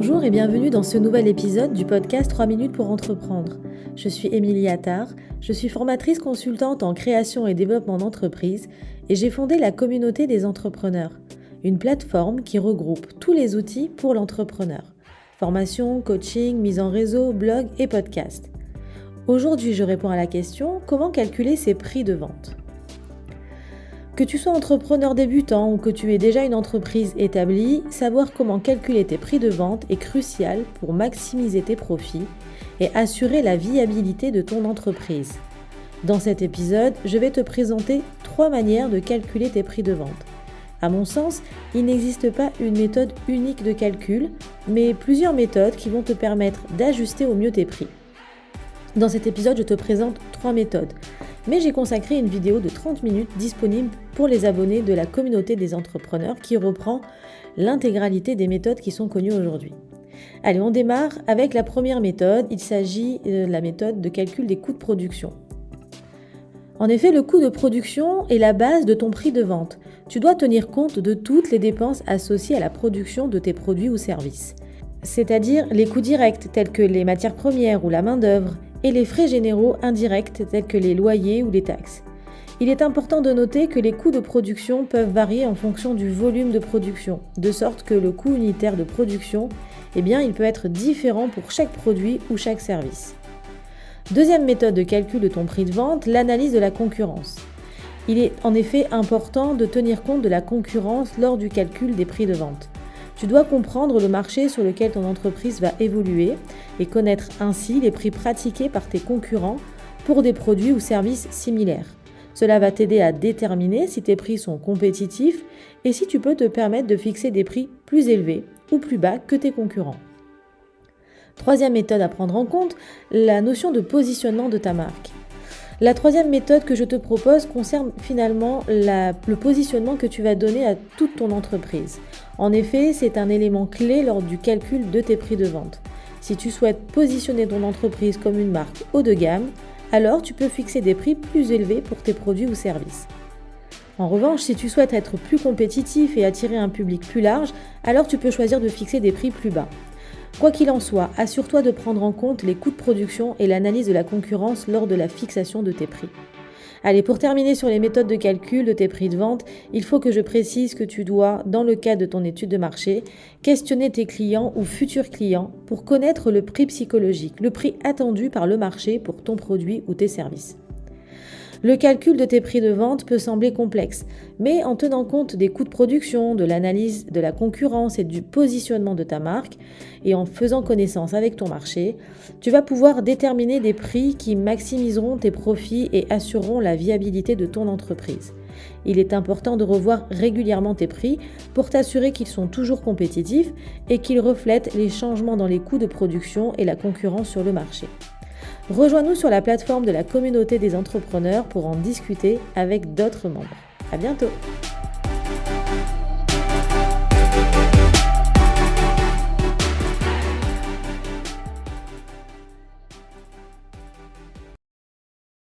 Bonjour et bienvenue dans ce nouvel épisode du podcast 3 minutes pour entreprendre. Je suis Émilie Attard, je suis formatrice consultante en création et développement d'entreprise et j'ai fondé la communauté des entrepreneurs, une plateforme qui regroupe tous les outils pour l'entrepreneur. Formation, coaching, mise en réseau, blog et podcast. Aujourd'hui, je réponds à la question « Comment calculer ses prix de vente ?» Que tu sois entrepreneur débutant ou que tu aies déjà une entreprise établie, savoir comment calculer tes prix de vente est crucial pour maximiser tes profits et assurer la viabilité de ton entreprise. Dans cet épisode, je vais te présenter 3 manières de calculer tes prix de vente. À mon sens, il n'existe pas une méthode unique de calcul, mais plusieurs méthodes qui vont te permettre d'ajuster au mieux tes prix. Dans cet épisode, je te présente 3 méthodes. Mais j'ai consacré une vidéo de 30 minutes disponible pour les abonnés de la communauté des entrepreneurs qui reprend l'intégralité des méthodes qui sont connues aujourd'hui. Allez, on démarre avec la première méthode. Il s'agit de la méthode de calcul des coûts de production. En effet, le coût de production est la base de ton prix de vente. Tu dois tenir compte de toutes les dépenses associées à la production de tes produits ou services. C'est-à-dire les coûts directs tels que les matières premières ou la main-d'œuvre, et les frais généraux indirects tels que les loyers ou les taxes. Il est important de noter que les coûts de production peuvent varier en fonction du volume de production, de sorte que le coût unitaire de production, il peut être différent pour chaque produit ou chaque service. Deuxième méthode de calcul de ton prix de vente, l'analyse de la concurrence. Il est en effet important de tenir compte de la concurrence lors du calcul des prix de vente. Tu dois comprendre le marché sur lequel ton entreprise va évoluer et connaître ainsi les prix pratiqués par tes concurrents pour des produits ou services similaires. Cela va t'aider à déterminer si tes prix sont compétitifs et si tu peux te permettre de fixer des prix plus élevés ou plus bas que tes concurrents. Troisième méthode à prendre en compte, la notion de positionnement de ta marque. La troisième méthode que je te propose concerne finalement le positionnement que tu vas donner à toute ton entreprise. En effet, c'est un élément clé lors du calcul de tes prix de vente. Si tu souhaites positionner ton entreprise comme une marque haut de gamme, alors tu peux fixer des prix plus élevés pour tes produits ou services. En revanche, si tu souhaites être plus compétitif et attirer un public plus large, alors tu peux choisir de fixer des prix plus bas. Quoi qu'il en soit, assure-toi de prendre en compte les coûts de production et l'analyse de la concurrence lors de la fixation de tes prix. Allez, pour terminer sur les méthodes de calcul de tes prix de vente, il faut que je précise que tu dois, dans le cadre de ton étude de marché, questionner tes clients ou futurs clients pour connaître le prix psychologique, le prix attendu par le marché pour ton produit ou tes services. Le calcul de tes prix de vente peut sembler complexe, mais en tenant compte des coûts de production, de l'analyse de la concurrence et du positionnement de ta marque, et en faisant connaissance avec ton marché, tu vas pouvoir déterminer des prix qui maximiseront tes profits et assureront la viabilité de ton entreprise. Il est important de revoir régulièrement tes prix pour t'assurer qu'ils sont toujours compétitifs et qu'ils reflètent les changements dans les coûts de production et la concurrence sur le marché. Rejoins-nous sur la plateforme de la communauté des entrepreneurs pour en discuter avec d'autres membres. À bientôt!